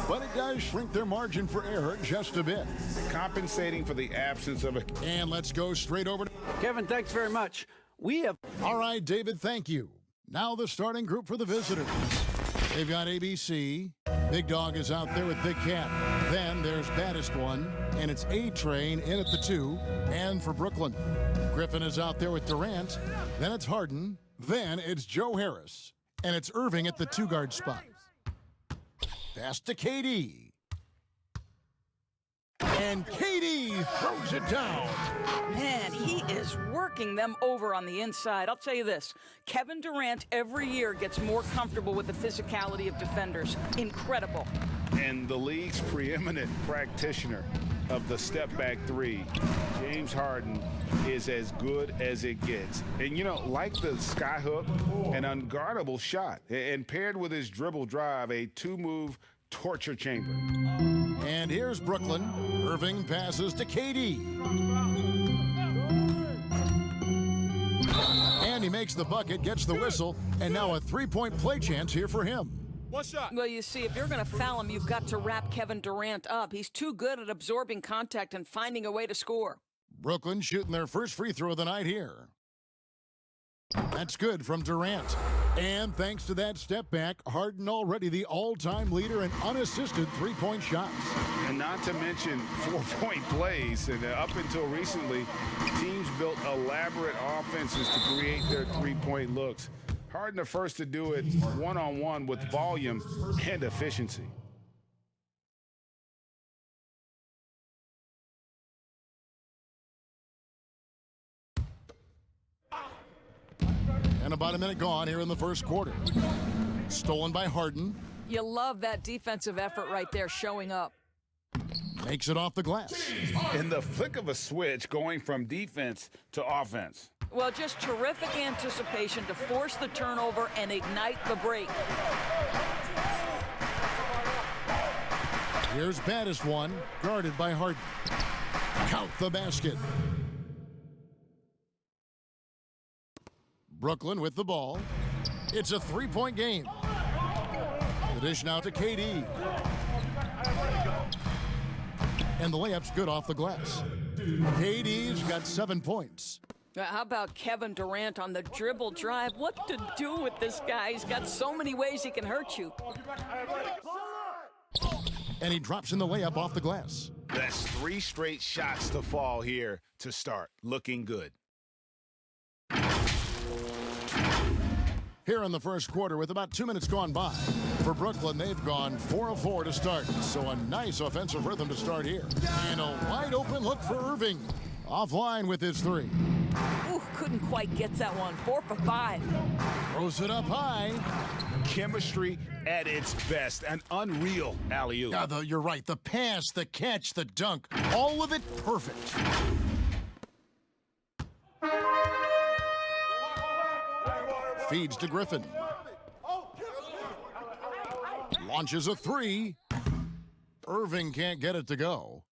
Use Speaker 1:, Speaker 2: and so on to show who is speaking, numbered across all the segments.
Speaker 1: but it does shrink their margin for error just a bit.
Speaker 2: Compensating for the absence of a...
Speaker 1: And let's go straight over to...
Speaker 3: Kevin, thanks very much. We have...
Speaker 1: All right, David, thank you. Now the starting group for the visitors. They've got ABC. Big Dog is out there with Big Cat. Then there's Baddest One, and it's A-Train in at the 2. And for Brooklyn, Griffin is out there with Durant. Then it's Harden. Then it's Joe Harris. And it's Irving at the 2-guard spot. Pass to KD. And KD throws it down.
Speaker 4: Man, he is working them over on the inside. I'll tell you this, Kevin Durant every year gets more comfortable with the physicality of defenders. Incredible.
Speaker 2: And the league's preeminent practitioner of the step-back three, James Harden, is as good as it gets. And, you know, like the skyhook, an unguardable shot. And paired with his dribble drive, a two-move torture chamber.
Speaker 1: And here's Brooklyn. Irving passes to KD. And he makes the bucket, gets the whistle, and now a three-point play chance here for him.
Speaker 5: One shot.
Speaker 4: Well, you see, if you're going to foul him, you've got to wrap Kevin Durant up. He's too good at absorbing contact and finding a way to score.
Speaker 1: Brooklyn shooting their first free throw of the night here. That's good from Durant. And thanks to that step back, Harden already the all-time leader in unassisted three-point shots.
Speaker 2: And not to mention four-point plays. And up until recently, teams built elaborate offenses to create their three-point looks. Harden the first to do it one-on-one with volume and efficiency.
Speaker 1: And about a minute gone here in the first quarter. Stolen by Harden.
Speaker 4: You love that defensive effort right there showing up.
Speaker 1: Makes it off the glass.
Speaker 2: In the flick of a switch, going from defense to offense.
Speaker 4: Well, just terrific anticipation to force the turnover and ignite the break.
Speaker 1: Here's Baddest One, guarded by Harden. Count the basket. Brooklyn with the ball. It's a three-point game. The dish now to KD. And the layup's good off the glass. KD's got 7 points.
Speaker 4: How about Kevin Durant on the dribble drive? What to do with this guy? He's got so many ways he can hurt you.
Speaker 1: And he drops in the layup off the glass.
Speaker 2: That's 3 straight shots to fall here to start. Looking good.
Speaker 1: Here in the first quarter with about 2 minutes gone by. For Brooklyn, they've gone 4 of 4 to start. So a nice offensive rhythm to start here. And a wide open look for Irving. Offline with his 3.
Speaker 4: Ooh, couldn't quite get that one. 4 for 5.
Speaker 1: Throws it up high.
Speaker 2: Chemistry at its best. An unreal alley-oop.
Speaker 1: Yeah, you're right. The pass, the catch, the dunk. All of it perfect. Feeds to Griffin. Launches a 3. Irving can't get it to go.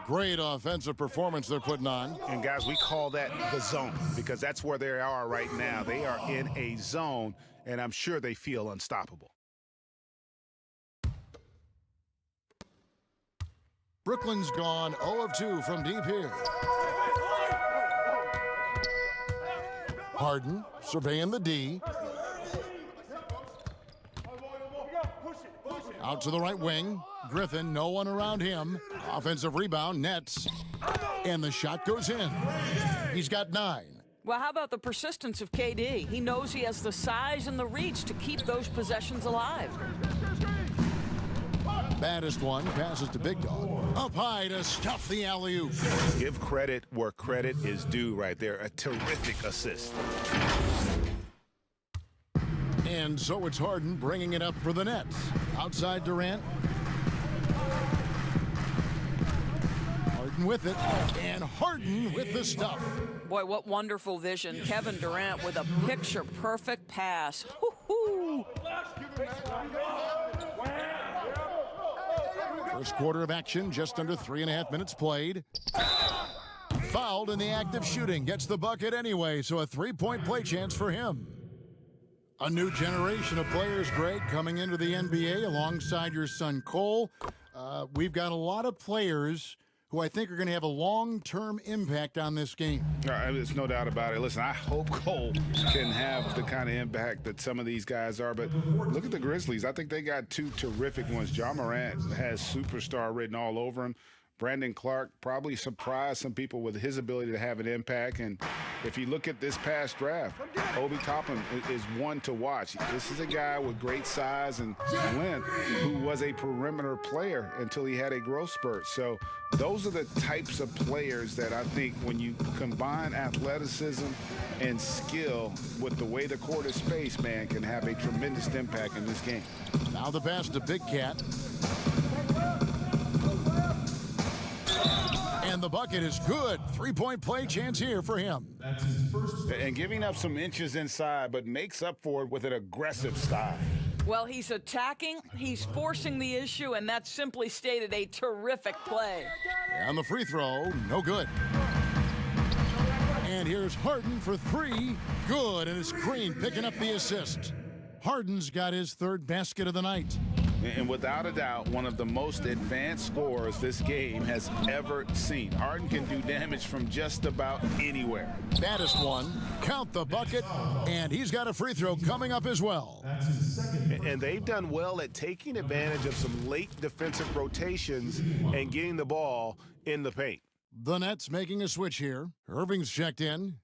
Speaker 1: Great offensive performance they're putting on.
Speaker 2: And guys, we call that the zone because that's where they are right now. They are in a zone, and I'm sure they feel unstoppable.
Speaker 1: Brooklyn's gone 0 of 2 from deep here. Harden surveying the D. Out to the right wing. Griffin, no one around him. Offensive rebound, nets. And the shot goes in. He's got 9.
Speaker 4: Well, how about the persistence of KD? He knows he has the size and the reach to keep those possessions alive.
Speaker 1: Baddest One passes to Big Dog. Up high to stuff the alley-oop.
Speaker 2: Give credit where credit is due right there. A terrific assist.
Speaker 1: And so it's Harden bringing it up for the Nets. Outside Durant. Harden with it. And Harden with the stuff.
Speaker 4: Boy, what wonderful vision. Kevin Durant with a picture-perfect pass. Woo-hoo!
Speaker 1: First quarter of action, just under 3.5 minutes played. Fouled in the act of shooting. Gets the bucket anyway, so a 3-point play chance for him. A new generation of players, Greg, coming into the NBA alongside your son Cole. We've got a lot of players who I think are going to have a long-term impact on this game.
Speaker 2: There's no doubt about it. Listen, I hope Cole can have the kind of impact that some of these guys are, but look at the Grizzlies. I think they got two terrific ones. Ja Morant has superstar written all over him. Brandon Clark probably surprised some people with his ability to have an impact. And if you look at this past draft, Obi Toppin is one to watch. This is a guy with great size and length who was a perimeter player until he had a growth spurt. So those are the types of players that I think when you combine athleticism and skill with the way the court is spaced, man, can have a tremendous impact in this game.
Speaker 1: Now the pass to Big Cat. And the bucket is good. Three-point play chance here for him.
Speaker 2: That's his first. And giving up some inches inside, but makes up for it with an aggressive style.
Speaker 4: Well, he's attacking, he's forcing the issue, and that's simply stated a terrific play.
Speaker 1: And the free throw, no good. And here's Harden for three. Good, and it's Green picking up the assist. Harden's got his third basket of the night.
Speaker 2: And without a doubt, one of the most advanced scorers this game has ever seen. Harden can do damage from just about anywhere.
Speaker 1: Baddest one, count the bucket, and he's got a free throw coming up as well.
Speaker 5: That's his second. And they've done well at taking advantage of some late defensive rotations and getting the ball in the paint.
Speaker 1: The Nets making a switch here. Irving's checked in.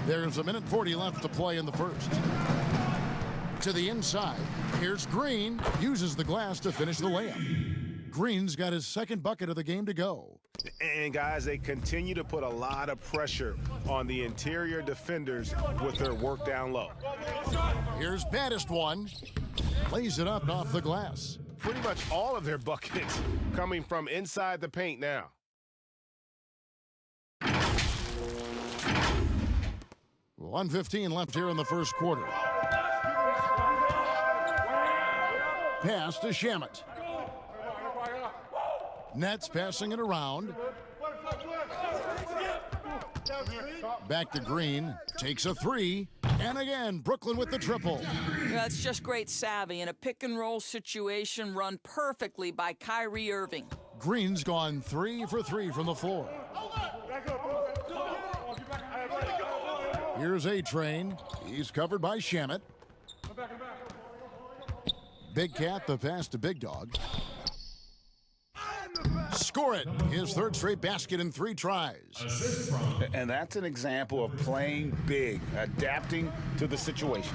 Speaker 1: There's a minute 40 left to play in the first. To the inside, here's Green. Uses the glass to finish the layup. Green's got his second bucket of the game to go.
Speaker 5: And guys, they continue to put a lot of pressure on the interior defenders with their work down low.
Speaker 1: Here's baddest one. Lays it up off the glass.
Speaker 5: Pretty much all of their buckets coming from inside the paint now.
Speaker 1: 1:15 left here in the first quarter. Pass to Shamet. Nets passing it around. Back to Green. Takes a three. And again, Brooklyn with the triple.
Speaker 4: That's just great savvy in a pick-and-roll situation run perfectly by Kyrie Irving.
Speaker 1: Green's gone 3 for 3 from the floor. Here's A-Train. He's covered by Shamet. Big Cat, the pass to Big Dog. Score it. His third straight basket in 3 tries.
Speaker 2: And that's an example of playing big, adapting to the situation.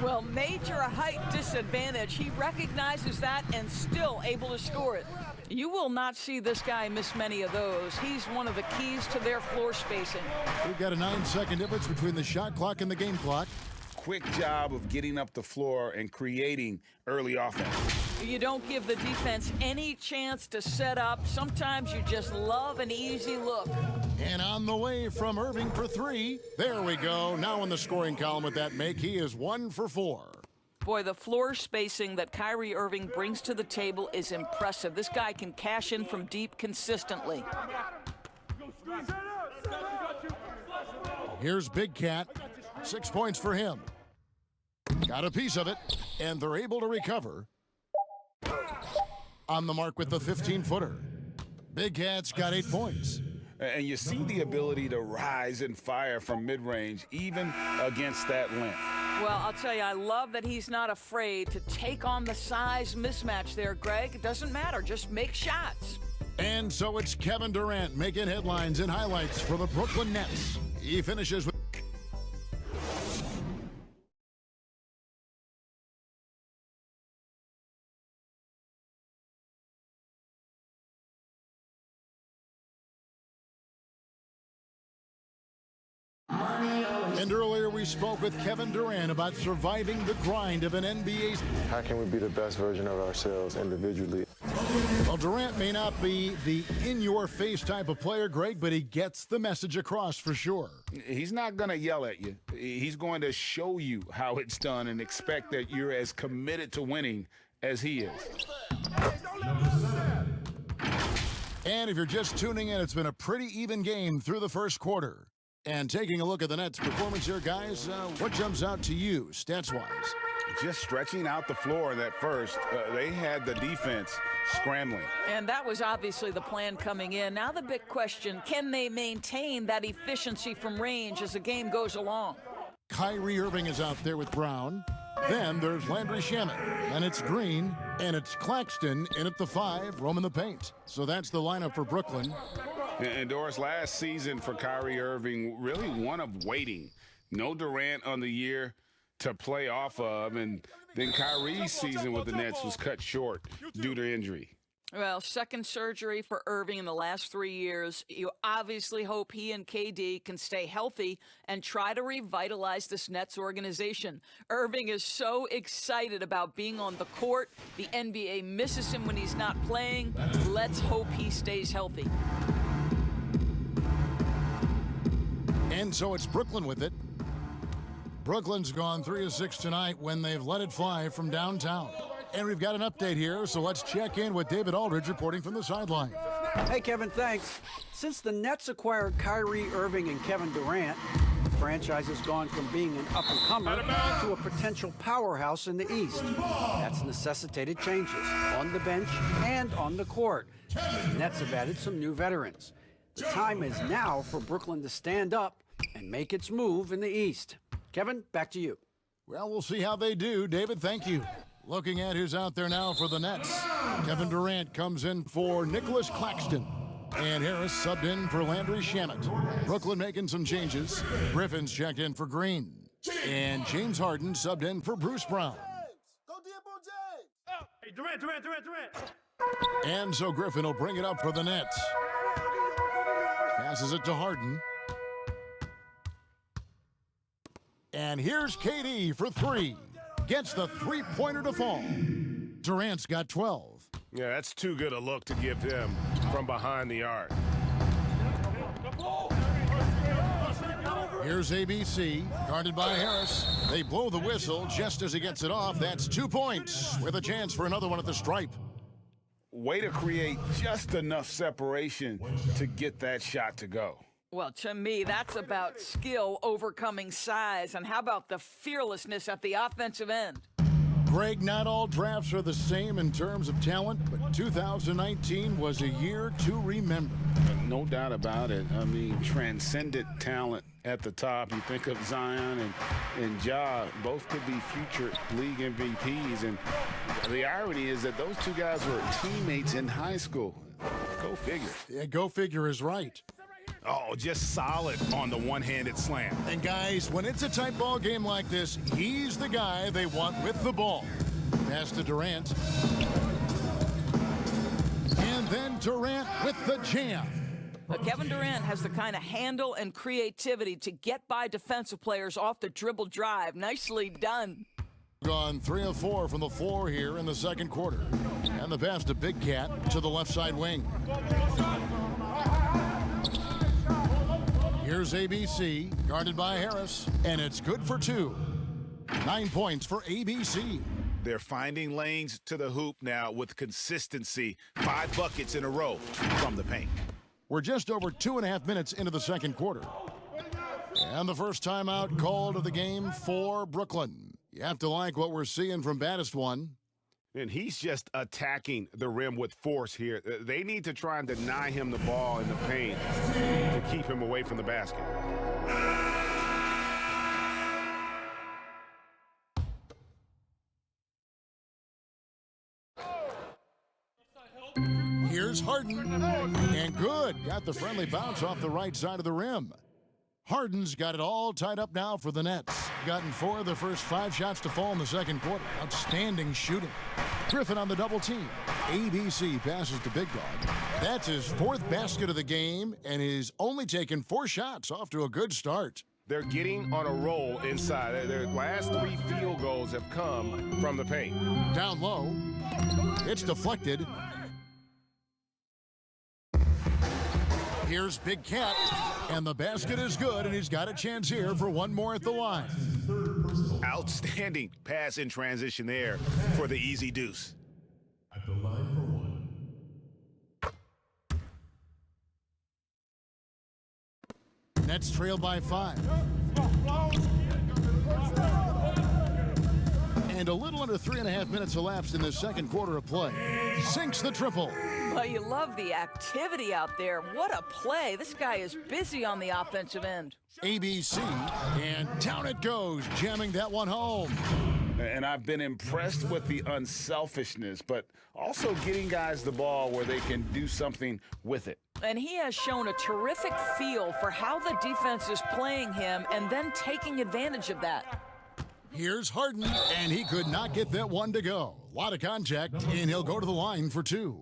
Speaker 4: Well, major height disadvantage. He recognizes that and still able to score it. You will not see this guy miss many of those. He's one of the keys to their floor spacing.
Speaker 1: We've got a 9-second difference between the shot clock and the game clock.
Speaker 2: Quick job of getting up the floor and creating early offense.
Speaker 4: You don't give the defense any chance to set up. Sometimes you just love an easy look.
Speaker 1: And on the way from Irving for 3. There we go. Now in the scoring column with that make, he is 1 for 4.
Speaker 4: Boy, the floor spacing that Kyrie Irving brings to the table is impressive. This guy can cash in from deep consistently.
Speaker 1: Here's Big Cat. 6 points for him. Got a piece of it, and they're able to recover. On the mark with the 15-footer. Big Cat's got 8 points.
Speaker 2: And you see the ability to rise and fire from mid-range, even against that length.
Speaker 4: Well, I'll tell you, I love that he's not afraid to take on the size mismatch there, Greg. It doesn't matter. Just make shots.
Speaker 1: And so it's Kevin Durant making headlines and highlights for the Brooklyn Nets. He finishes with And earlier we spoke with Kevin Durant about surviving the grind of an NBA.
Speaker 6: How can we be the best version of ourselves individually?
Speaker 1: Well, Durant may not be the in-your-face type of player, Greg, but he gets the message across for sure.
Speaker 2: He's not going to yell at you. He's going to show you how it's done and expect that you're as committed to winning as he is.
Speaker 1: And if you're just tuning in, it's been a pretty even game through the first quarter. And taking a look at the Nets' performance here, guys, what jumps out to you, stats-wise?
Speaker 2: Just stretching out the floor in that first. They had the defense scrambling.
Speaker 4: And that was obviously the plan coming in. Now the big question, can they maintain that efficiency from range as the game goes along?
Speaker 1: Kyrie Irving is out there with Brown. Then there's Landry Shamet. And it's Green. And it's Claxton in at the 5, roaming the paint. So that's the lineup for Brooklyn.
Speaker 2: And Doris, last season for Kyrie Irving, really one of waiting. No Durant on the year to play off of, and then Kyrie's season with the Nets was cut short due to injury.
Speaker 4: Well, second surgery for Irving in the last 3 years. You obviously hope he and KD can stay healthy and try to revitalize this Nets organization. Irving is so excited about being on the court. The NBA misses him when he's not playing. Let's hope he stays healthy.
Speaker 1: And so it's Brooklyn with it. Brooklyn's gone 3 of 6 tonight when they've let it fly from downtown. And we've got an update here, so let's check in with David Aldridge reporting from the sideline.
Speaker 3: Hey, Kevin, thanks. Since the Nets acquired Kyrie Irving and Kevin Durant, the franchise has gone from being an up-and-comer to a potential powerhouse in the East. That's necessitated changes on the bench and on the court. The Nets have added some new veterans. The time is now for Brooklyn to stand up and make its move in the East. Kevin, back to you.
Speaker 1: Well, we'll see how they do. David, thank you. Looking at who's out there now for the Nets. Kevin Durant comes in for Nicholas Claxton. And Harris subbed in for Landry Shamet. Brooklyn making some changes. Griffin's checked in for Green. And James Harden subbed in for Bruce Brown.
Speaker 7: Go James! Hey, Durant!
Speaker 1: And so Griffin will bring it up for the Nets. Passes it to Harden. And here's KD for 3. Gets the three-pointer to fall. Durant's got 12.
Speaker 5: Yeah, that's too good a look to give him from behind the arc.
Speaker 1: Here's ABC, guarded by Harris. They blow the whistle just as he gets it off. That's 2 points with a chance for another one at the stripe.
Speaker 2: Way to create just enough separation to get that shot to go.
Speaker 4: Well, to me, that's about skill overcoming size. And how about the fearlessness at the offensive end?
Speaker 1: Greg, not all drafts are the same in terms of talent, but 2019 was a year to remember.
Speaker 2: No doubt about it. I mean, transcendent talent at the top. You think of Zion and Ja, both could be future league MVPs. And the irony is that those two guys were teammates in high school. Go figure.
Speaker 1: Yeah, go figure is right.
Speaker 5: Oh, just solid on the one-handed slam.
Speaker 1: And guys, when it's a tight ball game like this, he's the guy they want with the ball. Pass to Durant. And then Durant with the jam.
Speaker 4: But Kevin Durant has the kind of handle and creativity to get by defensive players off the dribble drive. Nicely done.
Speaker 1: Gone 3 of 4 from the floor here in the second quarter. And the pass to Big Cat to the left side wing. Here's ABC, guarded by Harris, and it's good for 2. 9 points for ABC.
Speaker 5: They're finding lanes to the hoop now with consistency. 5 buckets in a row from the paint.
Speaker 1: We're just over 2.5 minutes into the second quarter. And the first timeout called of the game for Brooklyn. You have to like what we're seeing from Baddest One.
Speaker 5: And he's just attacking the rim with force here. They need to try and deny him the ball in the paint to keep him away from the basket.
Speaker 1: Here's Harden. And good. Got the friendly bounce off the right side of the rim. Harden's got it all tied up now for the Nets. Gotten 4 of the first 5 shots to fall in the second quarter. Outstanding shooting. Griffin on the double team. ABC passes to Big Dog. That's his 4th basket of the game, and he's only taken 4 shots, off to a good start.
Speaker 5: They're getting on a roll inside. Their last 3 field goals have come from the paint.
Speaker 1: Down low. It's deflected. Here's Big Cat, and the basket is good, and he's got a chance here for 1 more at the line.
Speaker 5: Outstanding pass in transition there for the easy deuce.
Speaker 8: At the line
Speaker 1: Nets trail by 5. And a little under 3.5 minutes elapsed in the second quarter of play. Sinks the triple.
Speaker 4: Well, you love the activity out there. What a play. This guy is busy on the offensive end.
Speaker 1: ABC, and down it goes, jamming that one home.
Speaker 2: And I've been impressed with the unselfishness, but also getting guys the ball where they can do something with it.
Speaker 4: And he has shown a terrific feel for how the defense is playing him and then taking advantage of that.
Speaker 1: Here's Harden, and he could not get that one to go. A lot of contact, and he'll go to the line for 2.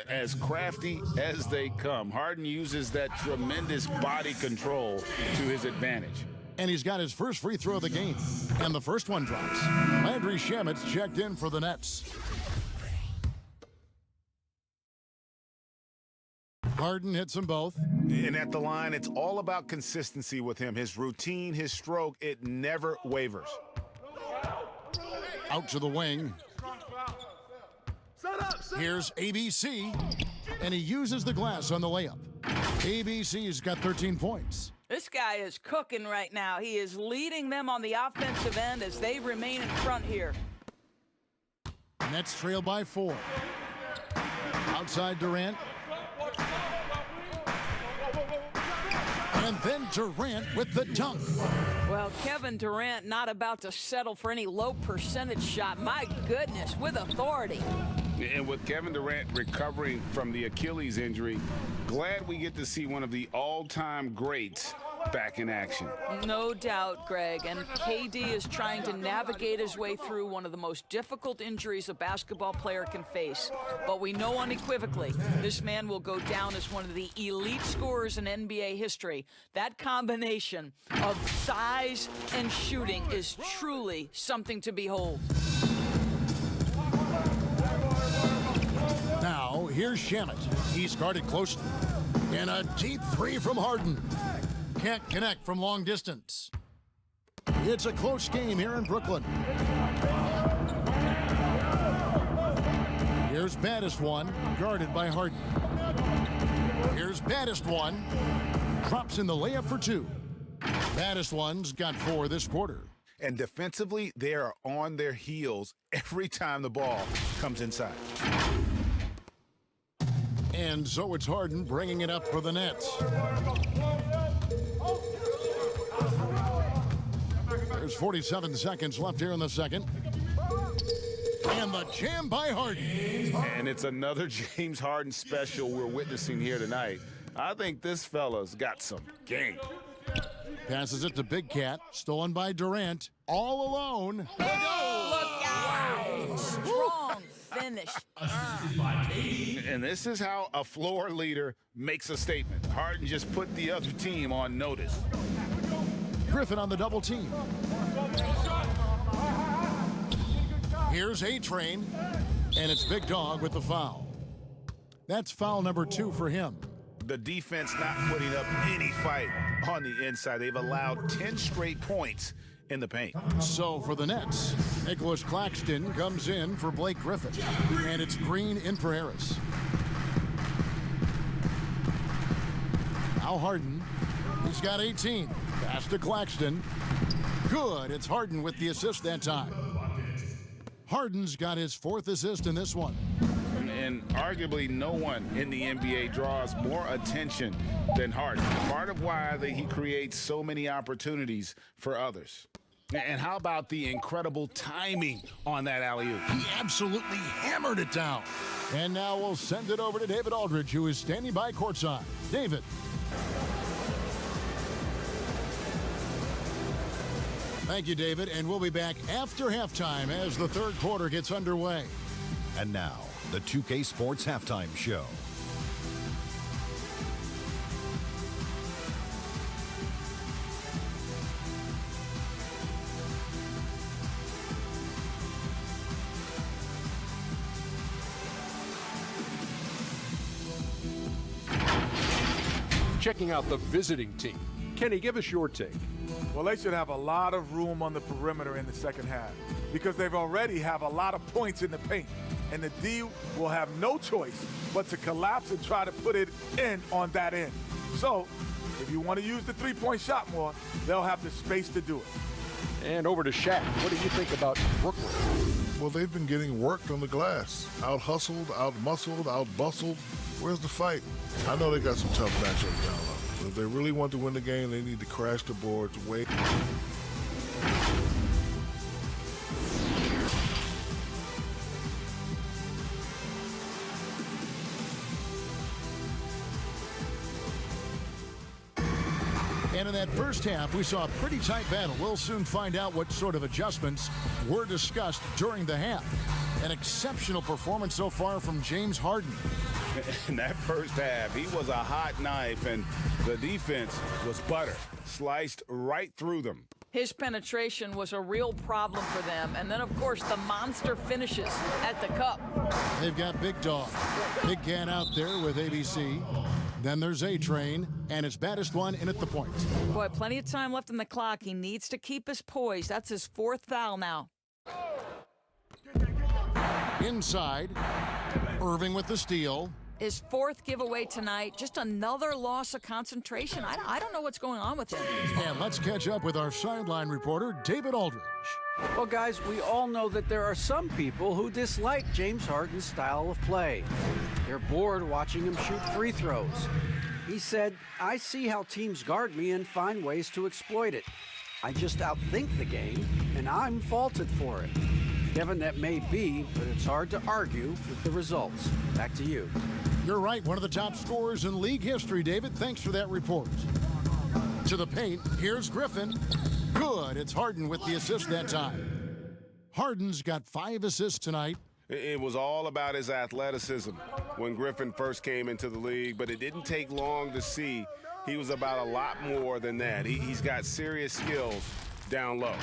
Speaker 2: As crafty as they come, Harden uses that tremendous body control to his advantage.
Speaker 1: And he's got his first free throw of the game. And the first one drops. Landry Shamet's checked in for the Nets. Harden hits them both.
Speaker 2: And at the line, it's all about consistency with him. His routine, his stroke, it never wavers.
Speaker 1: Out to the wing. Here's ABC, and he uses the glass on the layup. ABC's got 13 points.
Speaker 4: This guy is cooking right now. He is leading them on the offensive end as they remain in front here.
Speaker 1: Nets trail by 4. Outside Durant. And then Durant with the dunk.
Speaker 4: Well, Kevin Durant not about to settle for any low percentage shot. My goodness, with authority.
Speaker 2: And with Kevin Durant recovering from the Achilles injury, glad we get to see one of the all-time greats back in action.
Speaker 4: No doubt, Greg. And KD is trying to navigate his way through one of the most difficult injuries a basketball player can face. But we know unequivocally this man will go down as one of the elite scorers in NBA history. That combination of size and shooting is truly something to behold.
Speaker 1: Now, here's Shamet. He's guarded closely. And a deep 3 from Harden. Can't connect from long distance. It's a close game here in Brooklyn. Here's baddest one, guarded by Harden. Here's baddest one. Drops in the layup for 2. Baddest one's got 4 this quarter.
Speaker 2: And defensively, they are on their heels every time the ball comes inside.
Speaker 1: And so it's Harden bringing it up for the Nets. There's 47 seconds left here in the second. And the jam by Harden.
Speaker 2: And it's another James Harden special we're witnessing here tonight. I think this fella's got some game.
Speaker 1: Passes it to Big Cat, stolen by Durant, all alone.
Speaker 4: Look out! Wow. Strong finish.
Speaker 2: And this is how a floor leader makes a statement. Harden just put the other team on notice.
Speaker 1: Griffin on the double team. Here's A-Train, and it's Big Dog with the foul. That's foul number 2 for him.
Speaker 2: The defense not putting up any fight on the inside. They've allowed 10 straight points in the paint.
Speaker 1: So for the Nets, Nicholas Claxton comes in for Blake Griffin, and it's Green in for Harris. Now Harden, he's got 18. Pass to Claxton. Good, it's Harden with the assist that time. Harden's got his 4th assist in this one.
Speaker 2: And arguably no one in the NBA draws more attention than Harden. Part of why he creates so many opportunities for others. And how about the incredible timing on that alley-oop?
Speaker 1: He absolutely hammered it down. And now we'll send it over to David Aldridge, who is standing by courtside. David. Thank you, David, and we'll be back after halftime as the third quarter gets underway.
Speaker 8: And now, the 2K Sports Halftime Show.
Speaker 9: Checking out the visiting team. Kenny, give us your take.
Speaker 7: Well, they should have a lot of room on the perimeter in the second half because they've already have a lot of points in the paint. And the D will have no choice but to collapse and try to put it in on that end. So If you want to use the three-point shot more, they'll have the space to do it.
Speaker 9: And over to Shaq. What do you think about Brooklyn?
Speaker 10: Well, they've been getting worked on the glass. Out-hustled, out-muscled, out-bustled. Where's the fight? I know they got some tough matchups down low. But if they really want to win the game, they need to crash the boards way.
Speaker 1: And in that first half, we saw a pretty tight battle. We'll soon find out what sort of adjustments were discussed during the half. An exceptional performance so far from James Harden.
Speaker 2: In that first half, he was a hot knife, and the defense was butter, sliced right through them.
Speaker 4: His penetration was a real problem for them. And then, of course, the monster finishes at the cup.
Speaker 1: They've got Big Dog. Big Cat out there with ABC. Then there's A-Train, and it's baddest one in at the point.
Speaker 4: Boy, plenty of time left in the clock. He needs to keep his poise. That's his fourth foul now.
Speaker 1: Inside, Irving with the steal.
Speaker 4: His fourth giveaway tonight. Just another loss of concentration. I don't know what's going on with him.
Speaker 1: And let's catch up with our sideline reporter, David Aldridge.
Speaker 3: Well, guys, we all know that there are some people who dislike James Harden's style of play. They're bored watching him shoot free throws. He said, "I see how teams guard me and find ways to exploit it. I just outthink the game, and I'm faulted for it." Kevin, that may be, but it's hard to argue with the results. Back to you.
Speaker 1: You're right, one of the top scorers in league history, David. Thanks for that report. To the paint, here's Griffin. Good, it's Harden with the assist that time. Harden's got 5 assists tonight.
Speaker 5: It was all about his athleticism when Griffin first came into the league, but it didn't take long to see he was about a lot more than that. He's got serious skills down low.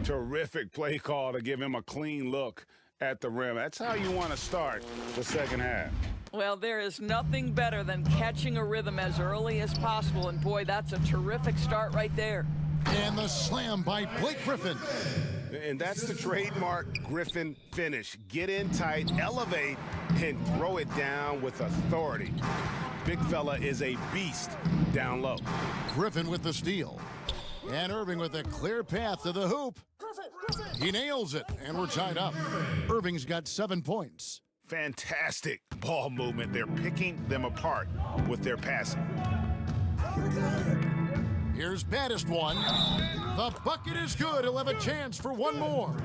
Speaker 5: Terrific play call to give him a clean look at the rim. That's how you want to start the second half.
Speaker 4: Well, there is nothing better than catching a rhythm as early as possible, and boy, that's a terrific start right there.
Speaker 1: And the slam by Blake Griffin.
Speaker 5: And that's the trademark Griffin finish. Get in tight, elevate, and throw it down with authority. Big fella is a beast down low.
Speaker 1: Griffin with the steal. And Irving with a clear path to the hoop. He nails it, and we're tied up. Irving's got 7 points.
Speaker 5: Fantastic ball movement. They're picking them apart with their passing.
Speaker 1: Here's baddest one. The bucket is good. He'll have a chance for one more.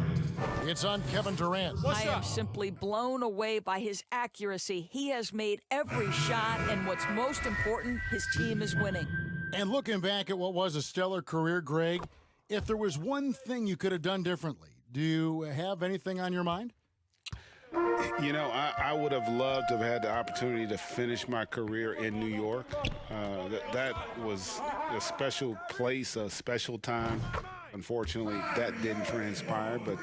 Speaker 1: It's on Kevin Durant.
Speaker 4: I am simply blown away by his accuracy. He has made every shot, and what's most important, his team is winning.
Speaker 1: And looking back at what was a stellar career, Greg, if there was one thing you could have done differently, do you have anything on your mind?
Speaker 2: You know, I would have loved to have had the opportunity to finish my career in New York. That was a special place, a special time. Unfortunately, that didn't transpire, but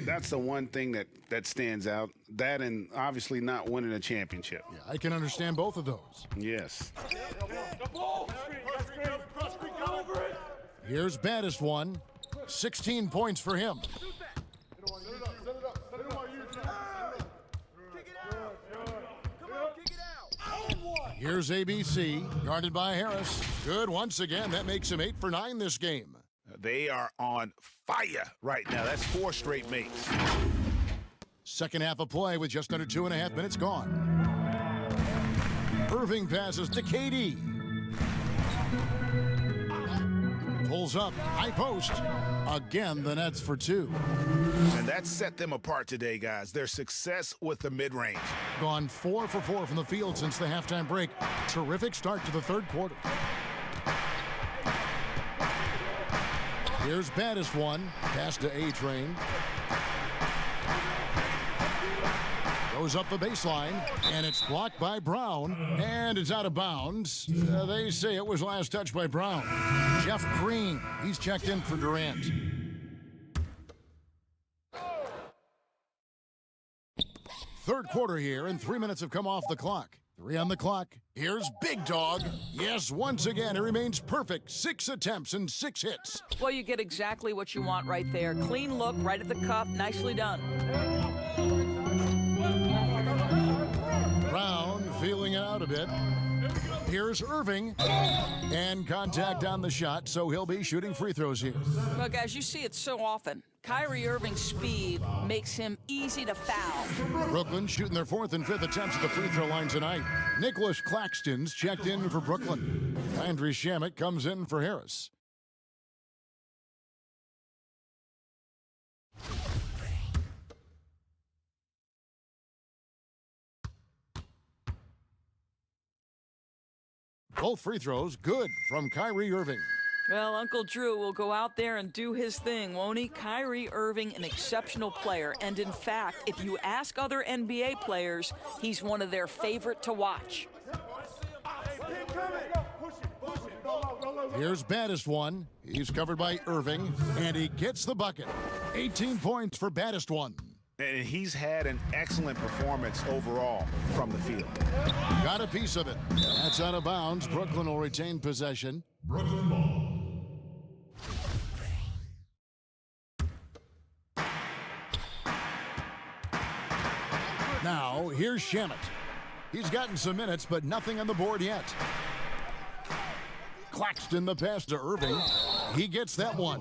Speaker 2: that's the one thing that stands out. That and obviously not winning a championship.
Speaker 1: Yeah, I can understand both of those.
Speaker 2: Yes.
Speaker 1: Here's baddest one. 16 points for him. Here's ABC, guarded by Harris. Good once again. That makes him 8 for 9 this game.
Speaker 5: They are on fire right now. That's 4 straight makes.
Speaker 1: Second half of play with just under 2.5 minutes gone. Irving passes to KD. Pulls up, high post. Again, the Nets for 2.
Speaker 5: And that set them apart today, guys. Their success with the mid-range.
Speaker 1: Gone 4 for 4 from the field since the halftime break. Terrific start to the third quarter. Here's baddest one. Pass to A-Train. Goes up the baseline, and it's blocked by Brown, and it's out of bounds. They say it was last touched by Brown. Jeff Green, he's checked in for Durant. Third quarter here, and 3 minutes have come off the clock. 3 on the clock. Here's Big Dog. Yes, once again, he remains perfect. 6 attempts and 6 hits.
Speaker 4: Well, you get exactly what you want right there. Clean look, right at the cup. Nicely done.
Speaker 1: Brown feeling it out a bit. Here's Irving. And contact on the shot, so he'll be shooting free throws here.
Speaker 4: Well, guys, you see it so often. Kyrie Irving's speed makes him easy to foul.
Speaker 1: Brooklyn shooting their 4th and 5th attempts at the free throw line tonight. Nicholas Claxton's checked in for Brooklyn. Andrew Shamet comes in for Harris. Both free throws good from Kyrie Irving.
Speaker 4: Well, Uncle Drew will go out there and do his thing, won't he? Kyrie Irving, an exceptional player. And in fact, if you ask other NBA players, he's one of their favorite to watch.
Speaker 1: Here's baddest one. He's covered by Irving, and he gets the bucket. 18 points for baddest one.
Speaker 2: And he's had an excellent performance overall from the field.
Speaker 1: Got a piece of it. That's out of bounds. Brooklyn will retain possession.
Speaker 8: Brooklyn ball.
Speaker 1: Now, here's Shamet. He's gotten some minutes, but nothing on the board yet. Claxton the pass to Irving. He gets that one.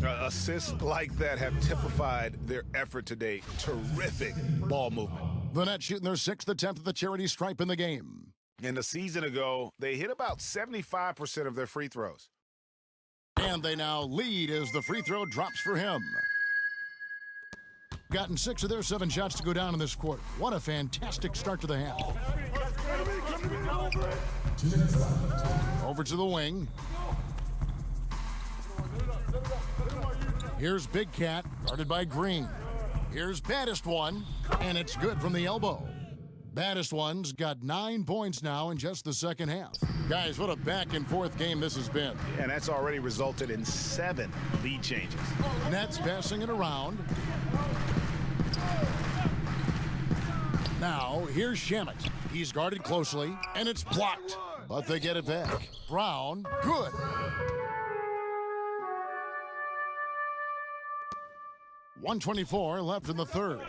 Speaker 2: Assists like that have typified their effort today. Terrific ball movement.
Speaker 1: The Nets shooting their 6th attempt at the charity stripe in the game.
Speaker 2: And a season ago, they hit about 75% of their free throws.
Speaker 1: And they now lead as the free throw drops for him. Gotten 6 of their 7 shots to go down in this quarter. What a fantastic start to the half. Over to the wing. Here's Big Cat, guarded by Green. Here's baddest one, and it's good from the elbow. Baddest one's got 9 points now in just the second half. Guys, what a back and forth game this has been.
Speaker 2: And that's already resulted in 7 lead changes.
Speaker 1: Nets passing it around. Now, here's Shamet. He's guarded closely, and it's blocked. But they get it back. Brown, good. .124 left in the third.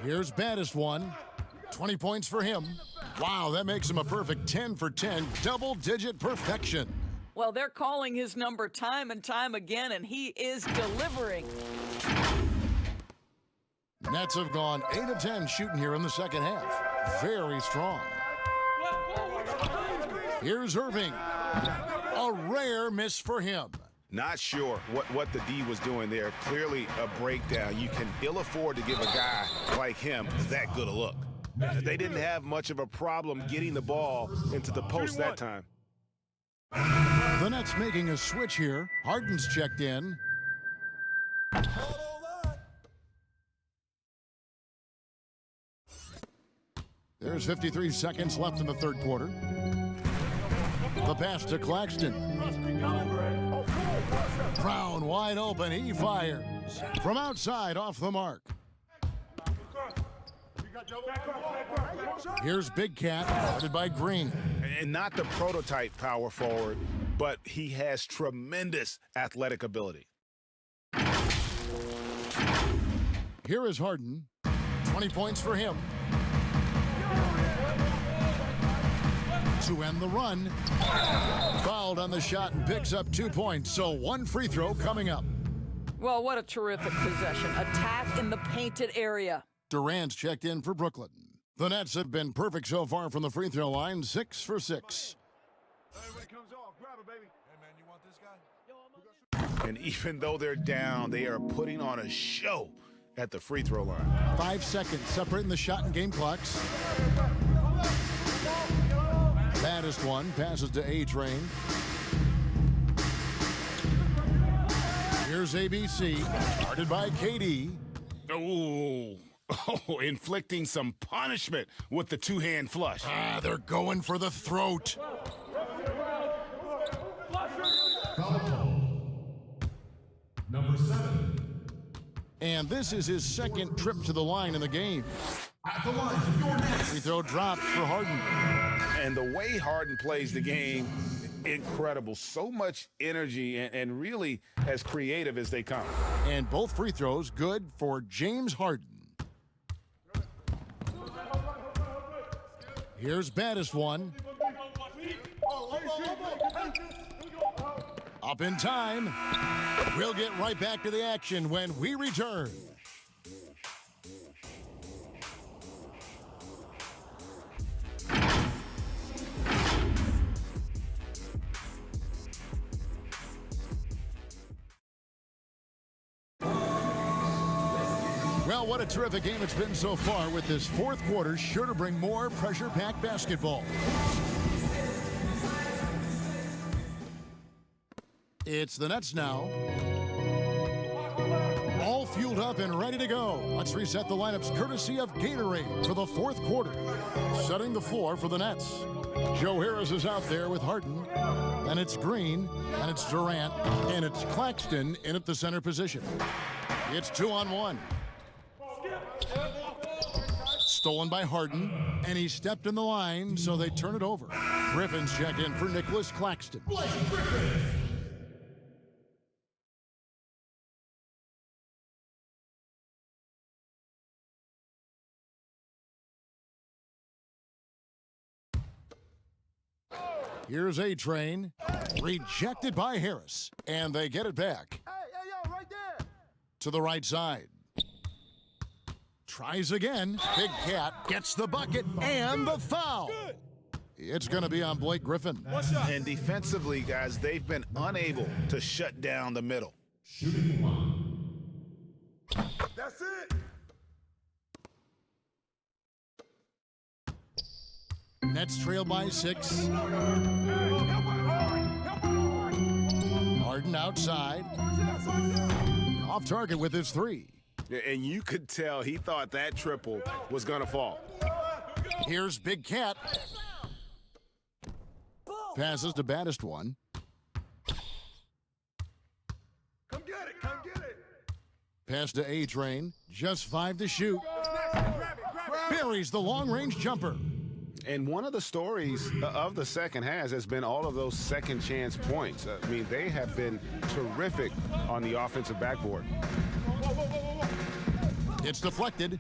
Speaker 1: Here's baddest one. 20 points for him. Wow, that makes him a perfect 10 for 10. Double-digit perfection.
Speaker 4: Well, they're calling his number time and time again, and he is delivering.
Speaker 1: Nets have gone 8 of 10 shooting here in the second half. Very strong. Here's Irving. A rare miss for him.
Speaker 2: Not sure what the D was doing there. Clearly a breakdown. You can ill afford to give a guy like him that good a look. They didn't have much of a problem getting the ball into the post that time.
Speaker 1: The Nets making a switch here. Harden's checked in. There's 53 seconds left in the third quarter. The pass to Claxton. Brown wide open. He fires. From outside off the mark. Here's Big Cat, guarded by Green.
Speaker 2: And not the prototype power forward, but he has tremendous athletic ability.
Speaker 1: Here is Harden. 20 points for him. To end the run. Fouled on the shot and picks up 2 points. So 1 free throw coming up.
Speaker 4: Well, what a terrific possession. Attack in the painted area.
Speaker 1: Durant's checked in for Brooklyn. The Nets have been perfect so far from the free throw line, 6 for 6.
Speaker 2: And even though they're down, they are putting on a show at the free throw line.
Speaker 1: 5 seconds separating the shot and game clocks. Baddest one passes to A-Train. Here's ABC, guarded by KD.
Speaker 2: Oh, inflicting some punishment with the two-hand flush.
Speaker 1: They're going for the throat.
Speaker 8: Number 7.
Speaker 1: And this is his second trip to the line in the game.
Speaker 8: At the line, your Nets.
Speaker 1: Free throw drops for Harden.
Speaker 2: And the way Harden plays the game, incredible. So much energy and really as creative as they come.
Speaker 1: And both free throws good for James Harden. Here's baddest one. Up in time. We'll get right back to the action when we return. Well, what a terrific game it's been so far, with this fourth quarter sure to bring more pressure-packed basketball. It's the Nets now. All fueled up and ready to go. Let's reset the lineups courtesy of Gatorade for the fourth quarter. Setting the floor for the Nets. Joe Harris is out there with Harden. And it's Green, and it's Durant, and it's Claxton in at the center position. It's 2-on-1. Stolen by Harden, and he stepped in the line, so they turn it over. Griffin's checked in for Nicholas Claxton. Here's A-Train, rejected by Harris, and they get it back.
Speaker 11: Hey, right there.
Speaker 1: To the right side. Tries again. Big Cat gets the bucket and the foul. It's going to be on Blake Griffin.
Speaker 2: And defensively, guys, they've been unable to shut down the middle.
Speaker 11: Shooting one. That's it.
Speaker 1: Nets trail by 6. Harden outside. Off target with his 3.
Speaker 5: And you could tell he thought that triple was going to fall.
Speaker 1: Here's Big Cat. Passes to baddest one.
Speaker 11: Come get it.
Speaker 1: Pass to A-Train. Just 5 to shoot. Buries the long-range jumper.
Speaker 5: And one of the stories of the second half has been all of those second chance points. I mean, they have been terrific on the offensive backboard.
Speaker 1: It's deflected.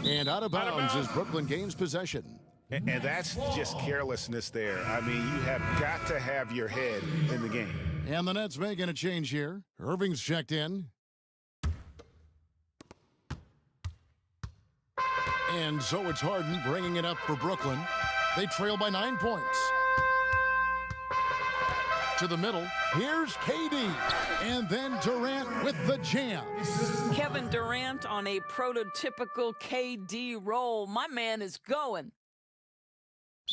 Speaker 1: And out of bounds is Brooklyn gains possession.
Speaker 2: And that's just carelessness there. I mean, you have got to have your head in the game.
Speaker 1: And the Nets making a change here. Irving's checked in. And so it's Harden bringing it up for Brooklyn. They trail by 9 points. To the middle, here's KD. And then Durant with the jam.
Speaker 4: Kevin Durant on a prototypical KD roll. My man is going.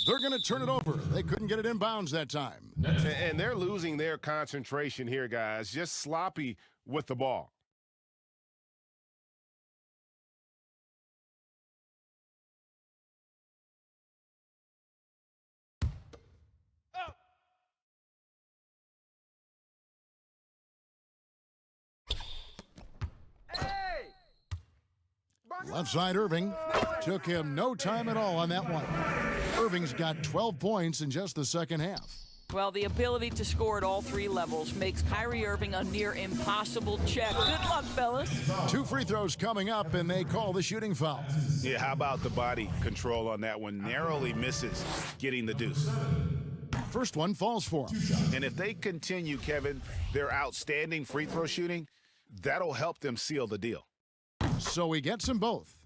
Speaker 1: They're going to turn it over. They couldn't get it in bounds that time.
Speaker 5: And they're losing their concentration here, guys. Just sloppy with the ball.
Speaker 1: Left side Irving. Took him no time at all on that one. Irving's got 12 points in just the second half.
Speaker 4: Well, the ability to score at all 3 levels makes Kyrie Irving a near impossible check. Good luck, fellas.
Speaker 1: 2 free throws coming up, and they call the shooting foul.
Speaker 2: Yeah, how about the body control on that one? Narrowly misses getting the deuce.
Speaker 1: First one falls for him.
Speaker 2: And if they continue, Kevin, their outstanding free throw shooting, that'll help them seal the deal.
Speaker 1: So he gets them both.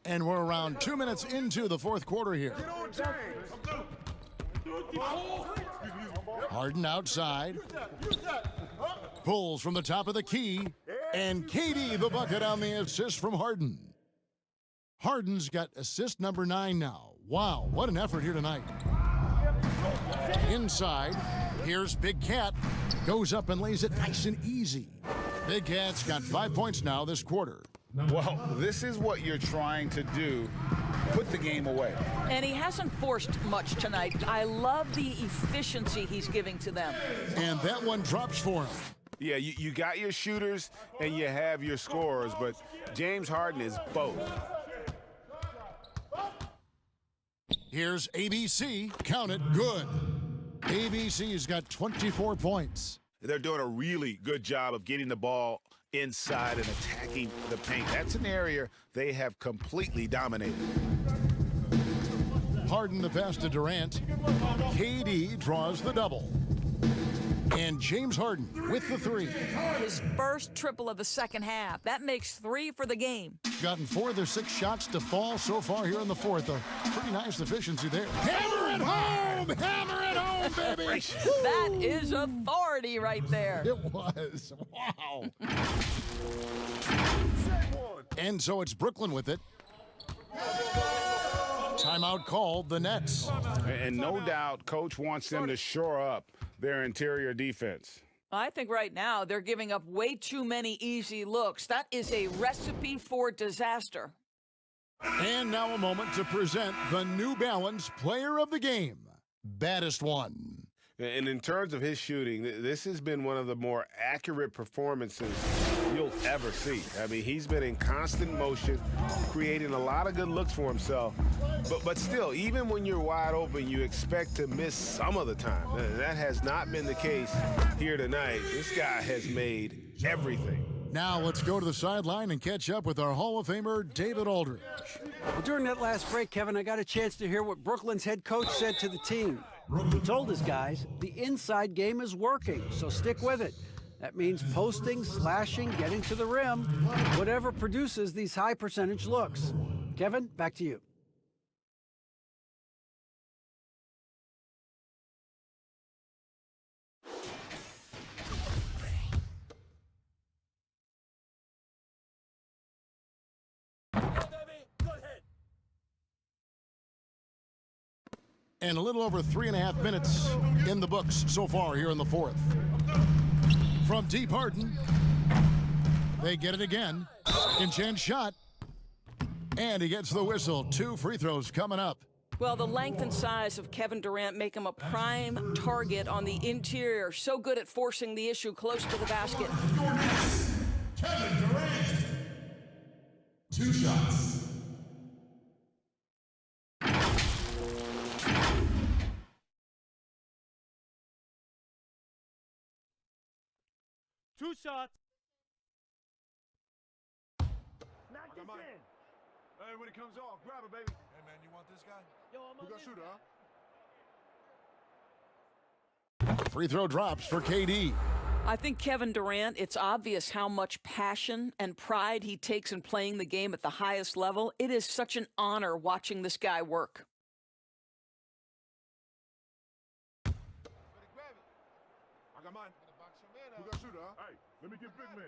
Speaker 1: And we're around 2 minutes into the fourth quarter here. Harden outside. Pulls from the top of the key. And KD the bucket on the assist from Harden. Harden's got assist number 9 now. Wow, what an effort here tonight. Inside, here's Big Cat. Goes up and lays it nice and easy. Big Cat's got 5 points now this quarter.
Speaker 2: Well, this is what you're trying to do. Put the game away.
Speaker 4: And he hasn't forced much tonight. I love the efficiency he's giving to them.
Speaker 1: And that one drops for him.
Speaker 2: Yeah, you got your shooters and you have your scorers, but James Harden is both.
Speaker 1: Here's ABC. Count it. Good. ABC's got 24 points.
Speaker 2: They're doing a really good job of getting the ball inside and attacking the paint. That's an area they have completely dominated.
Speaker 1: Harden the pass to Durant. KD draws the double. And James Harden with the three.
Speaker 4: His first triple of the second half. That makes 3 for the game.
Speaker 1: Gotten 4 of their 6 shots to fall so far here in the fourth. A pretty nice efficiency there. Hammer it home! Hammer it home, baby!
Speaker 4: That is authority right there.
Speaker 1: It was. Wow. And so it's Brooklyn with it. Timeout called, the Nets.
Speaker 2: And no doubt Coach wants them to shore up their interior defense.
Speaker 4: I think right now they're giving up way too many easy looks. That is a recipe for disaster.
Speaker 1: And now a moment to present the New Balance Player of the Game, Baddest One.
Speaker 5: And in terms of his shooting, this has been one of the more accurate performances you'll ever see. I mean, he's been in constant motion, creating a lot of good looks for himself. But still, even when you're wide open, you expect to miss some of the time. That has not been the case here tonight. This guy has made everything.
Speaker 1: Now let's go to the sideline and catch up with our Hall of Famer, David Aldridge.
Speaker 3: Well, during that last break, Kevin, I got a chance to hear what Brooklyn's head coach said to the team. He told his guys, the inside game is working, so stick with it. That means posting, slashing, getting to the rim, whatever produces these high percentage looks. Kevin, back to you.
Speaker 1: And a little over 3.5 minutes in the books so far here in the fourth. From deep, Harden. They get it again. Second chance shot. And he gets the whistle. 2 free throws coming up.
Speaker 4: Well, the length and size of Kevin Durant make him a prime target on the interior. So good at forcing the issue close to the basket.
Speaker 11: Kevin Durant. 2 shots.
Speaker 12: Two shots.
Speaker 11: Knock this in. Hey, when it comes off, grab it, baby. Hey, man, you want this guy? Yo, I'm on this guy.
Speaker 1: Free throw drops for KD.
Speaker 4: I think Kevin Durant, it's obvious how much passion and pride he takes in playing the game at the highest level. It is such an honor watching this guy work.
Speaker 11: I got mine. Who got shooter, huh? Hey, let me get big man.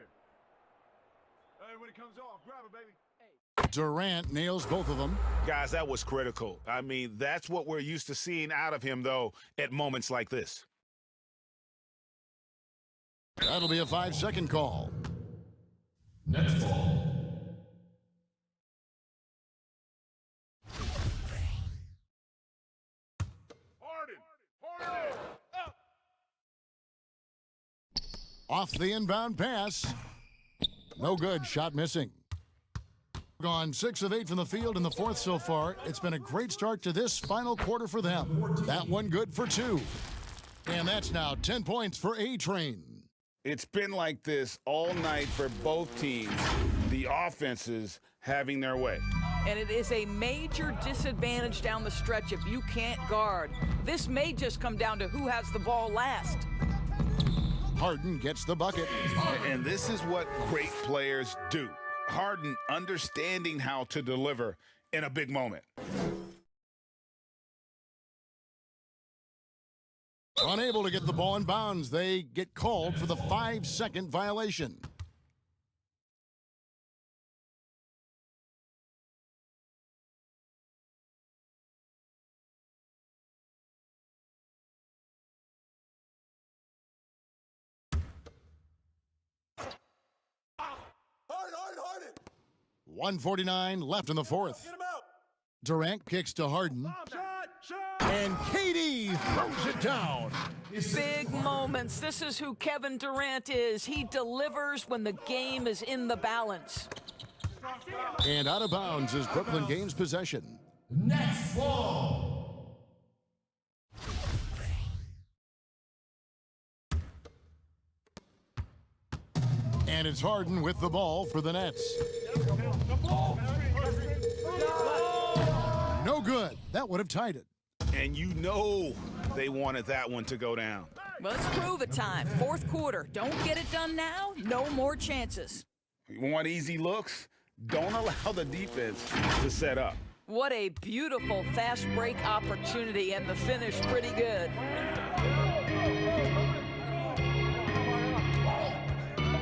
Speaker 11: Hey, when it comes off, grab it, baby.
Speaker 1: Durant nails both of them.
Speaker 2: Guys, that was critical. I mean, that's what we're used to seeing out of him, though, at moments like this.
Speaker 1: That'll be a 5-second call.
Speaker 11: Next ball. Harden! Up!
Speaker 1: Off the inbound pass. No good. Shot missing. Gone 6 of 8 from the field in the fourth so far. It's been a great start to this final quarter for them. That one good for 2. And that's now 10 points for A-Train.
Speaker 2: It's been like this all night for both teams, the offenses having their way.
Speaker 4: And it is a major disadvantage down the stretch if you can't guard. This may just come down to who has the ball last.
Speaker 1: Harden gets the bucket.
Speaker 2: And this is what great players do. Harden understanding how to deliver in a big moment.
Speaker 1: Unable to get the ball in bounds, they get called for the 5-second violation.
Speaker 11: Harden!
Speaker 1: 1:49 left in the fourth.
Speaker 11: Get him out!
Speaker 1: Durant kicks to Harden. And KD throws it down.
Speaker 4: Big moments. This is who Kevin Durant is. He delivers when the game is in the balance.
Speaker 1: And out of bounds as Brooklyn gains possession.
Speaker 11: Next ball.
Speaker 1: And it's Harden with the ball for the Nets. No good. That would have tied it.
Speaker 2: And you know they wanted that one to go down.
Speaker 4: Well, it's prove it time. Fourth quarter. Don't get it done now. No more chances.
Speaker 2: You want easy looks? Don't allow the defense to set up.
Speaker 4: What a beautiful fast break opportunity, and the finish pretty good.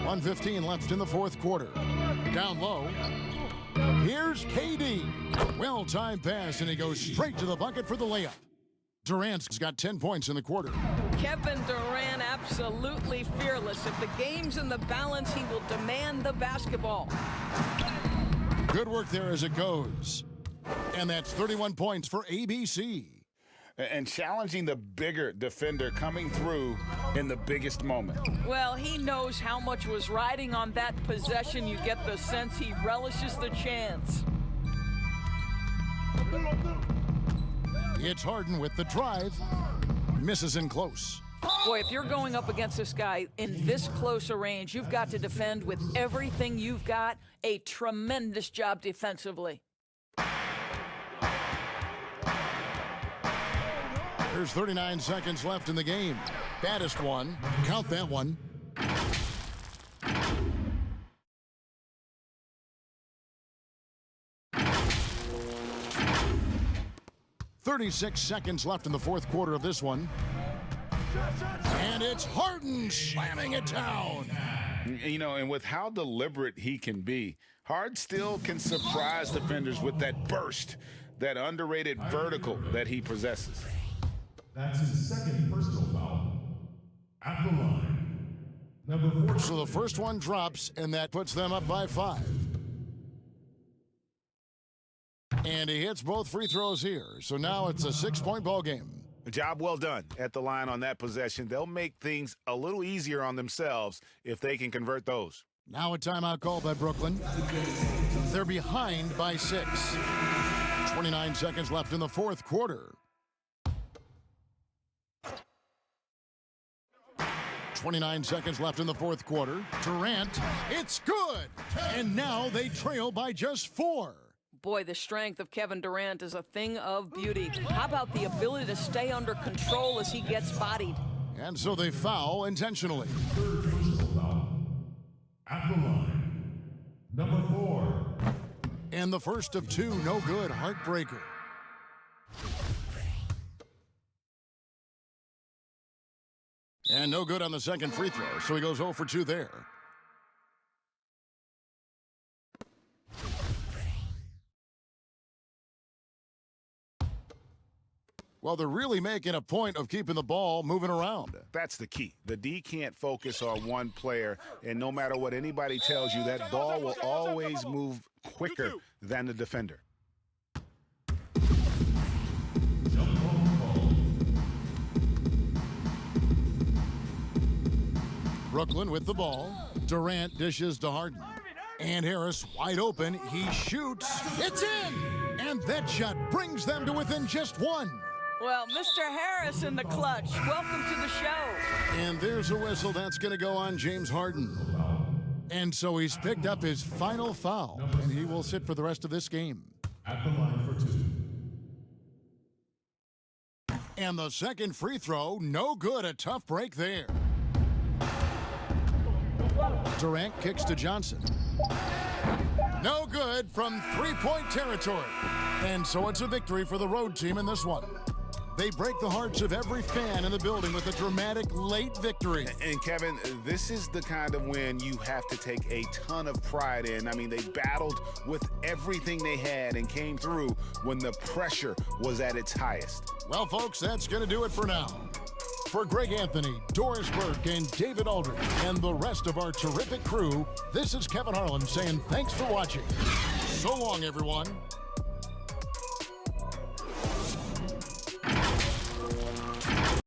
Speaker 1: 1:15 left in the fourth quarter. Down low. Here's KD. Well-timed pass, and he goes straight to the bucket for the layup. Durant's got 10 points in the quarter.
Speaker 4: Kevin Durant absolutely fearless. If the game's in the balance, he will demand the basketball.
Speaker 1: Good work there as it goes. And that's 31 points for ABC.
Speaker 2: And challenging the bigger defender coming through in the biggest moment.
Speaker 4: Well, he knows how much was riding on that possession. You get the sense he relishes the chance.
Speaker 1: It's Harden with the drive. Misses in close.
Speaker 4: Boy, if you're going up against this guy in this close a range, you've got to defend with everything you've got. A tremendous job defensively.
Speaker 1: There's 39 seconds left in the game. Baddest one. Count that one. "36 seconds left in the fourth quarter of this one. And it's Harden slamming it down.
Speaker 2: You know, and with how deliberate he can be, Harden still can surprise defenders with that burst, that underrated vertical that he possesses.
Speaker 11: That's his second personal foul. At the line, number 4.
Speaker 1: So the first one drops, and that puts them up by 5. And he hits both free throws here. So now it's a 6-point ball game.
Speaker 2: A job well done at the line on that possession. They'll make things a little easier on themselves if they can convert those.
Speaker 1: Now a timeout called by Brooklyn. They're behind by 6. 29 seconds left in the fourth quarter. 29 seconds left in the fourth quarter. Durant, it's good! And now they trail by just 4.
Speaker 4: Boy, the strength of Kevin Durant is a thing of beauty. How about the ability to stay under control as he gets bodied?
Speaker 1: And so they foul intentionally.
Speaker 11: Third personal foul. At the line, number 4.
Speaker 1: And the first of 2, no good, heartbreaker. And no good on the second free throw, so he goes 0 for 2 there. Well, they're really making a point of keeping the ball moving around.
Speaker 2: That's the key. The D can't focus on one player, and no matter what anybody tells you, that ball will always move quicker than the defender.
Speaker 1: Brooklyn with the ball. Durant dishes to Harden. And Harris wide open. He shoots. It's in! And that shot brings them to within just 1.
Speaker 4: Well, Mr. Harris in the clutch. Welcome to the show.
Speaker 1: And there's a whistle that's going to go on James Harden. And so he's picked up his final foul, and he will sit for the rest of this game.
Speaker 11: At the line for 2.
Speaker 1: And the second free throw, no good. A tough break there. Durant kicks to Johnson. No good from three-point territory. And so it's a victory for the road team in this one. They break the hearts of every fan in the building with a dramatic late victory.
Speaker 2: And Kevin, this is the kind of win you have to take a ton of pride in. I mean, they battled with everything they had and came through when the pressure was at its highest.
Speaker 1: Well, folks, that's going to do it for now. For Greg Anthony, Doris Burke, and David Aldridge, and the rest of our terrific crew, this is Kevin Harlan saying thanks for watching. So long, everyone.